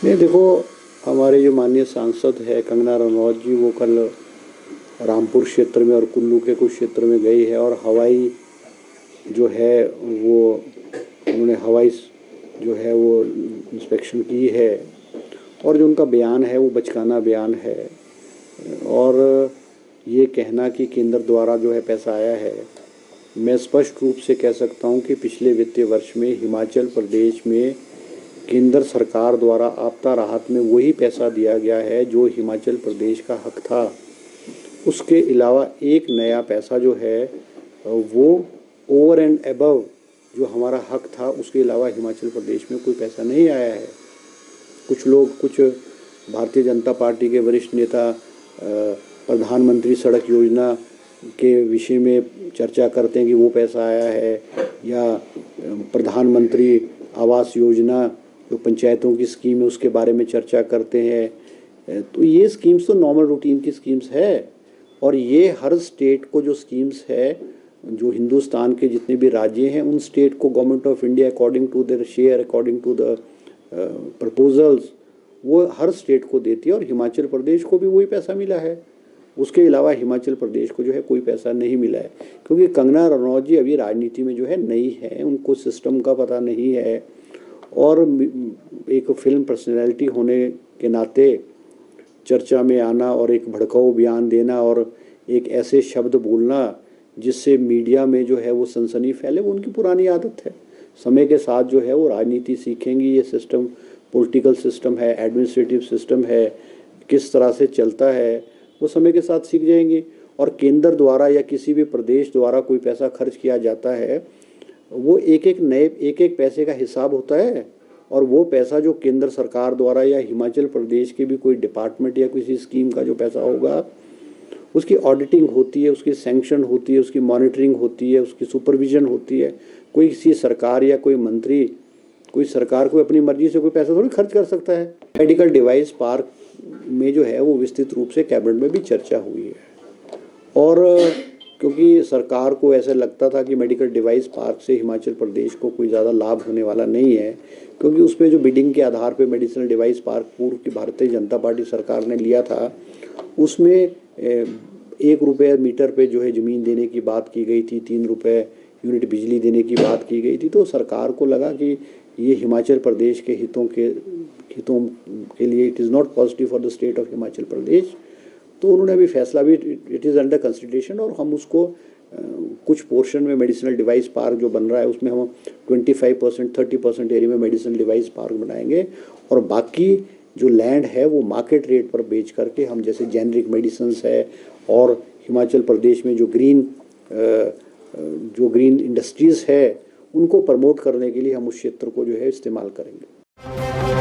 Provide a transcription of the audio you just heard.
नहीं देखो, हमारे जो माननीय सांसद है कंगना रनौत जी, वो कल रामपुर क्षेत्र में और कुल्लू के कुछ क्षेत्र में गई है और हवाई जो है वो उन्होंने हवाई जो है वो इंस्पेक्शन की है और जो उनका बयान है वो बचकाना बयान है। और ये कहना कि केंद्र द्वारा जो है पैसा आया है, मैं स्पष्ट रूप से कह सकता हूँ कि पिछले वित्तीय वर्ष में हिमाचल प्रदेश में केंद्र सरकार द्वारा आपदा राहत में वही पैसा दिया गया है जो हिमाचल प्रदेश का हक था। उसके अलावा एक नया पैसा जो है वो ओवर एंड अबव जो हमारा हक था उसके अलावा हिमाचल प्रदेश में कोई पैसा नहीं आया है। कुछ लोग, कुछ भारतीय जनता पार्टी के वरिष्ठ नेता प्रधानमंत्री सड़क योजना के विषय में चर्चा करते हैं कि वो पैसा आया है, या प्रधानमंत्री आवास योजना जो पंचायतों की स्कीम है उसके बारे में चर्चा करते हैं। तो ये स्कीम्स तो नॉर्मल रूटीन की स्कीम्स है और ये हर स्टेट को जो स्कीम्स है, जो हिंदुस्तान के जितने भी राज्य हैं उन स्टेट को government of India according to their share, according to the proposals, वो हर स्टेट को देती है और हिमाचल प्रदेश को भी वही पैसा मिला है। उसके अलावा हिमाचल प्रदेश को जो है कोई पैसा नहीं मिला है, क्योंकि कंगना रनौत जी अभी राजनीति में जो है नई है, उनको सिस्टम का पता नहीं है और एक फिल्म पर्सनैलिटी होने के नाते चर्चा में आना और एक भड़काऊ बयान देना और एक ऐसे शब्द बोलना जिससे मीडिया में जो है वो सनसनी फैले, वो उनकी पुरानी आदत है। समय के साथ जो है वो राजनीति सीखेंगी, ये सिस्टम पॉलिटिकल सिस्टम है, एडमिनिस्ट्रेटिव सिस्टम है, किस तरह से चलता है वो समय के साथ सीख जाएंगे। और केंद्र द्वारा या किसी भी प्रदेश द्वारा कोई पैसा खर्च किया जाता है, वो एक एक पैसे का हिसाब होता है और वो पैसा जो केंद्र सरकार द्वारा या हिमाचल प्रदेश के भी कोई डिपार्टमेंट या किसी स्कीम का जो पैसा होगा उसकी ऑडिटिंग होती है, उसकी सैंक्शन होती है, उसकी मॉनिटरिंग होती है, उसकी सुपरविजन होती है। कोई किसी सरकार या कोई मंत्री, कोई सरकार कोई अपनी मर्जी से कोई पैसा थोड़ी खर्च कर सकता है। मेडिकल डिवाइस पार्क में जो है वो विस्तृत रूप से कैबिनेट में भी चर्चा हुई है और क्योंकि सरकार को ऐसा लगता था कि मेडिकल डिवाइस पार्क से हिमाचल प्रदेश को कोई ज़्यादा लाभ होने वाला नहीं है, क्योंकि उस पर जो बिडिंग के आधार पे मेडिसिनल डिवाइस पार्क पूर्व की भारतीय जनता पार्टी सरकार ने लिया था, उसमें 1 रुपये मीटर पे जो है ज़मीन देने की बात की गई थी, 3 रुपये यूनिट बिजली देने की बात की गई थी। तो सरकार को लगा कि ये हिमाचल प्रदेश के हितों के लिए it is not positive for the state of Himachal Pradesh. तो उन्होंने अभी फैसला भी, इट इज़ अंडर कंसिडरेशन और हम उसको कुछ पोर्शन में मेडिसिनल डिवाइस पार्क जो बन रहा है उसमें हम 25%, 30% एरिया में मेडिसिनल डिवाइस पार्क बनाएंगे और बाकी जो लैंड है वो मार्केट रेट पर बेच करके हम, जैसे जेनरिक मेडिसिन्स है और हिमाचल प्रदेश में जो ग्रीन इंडस्ट्रीज़ है उनको प्रमोट करने के लिए हम उस क्षेत्र को जो है इस्तेमाल करेंगे।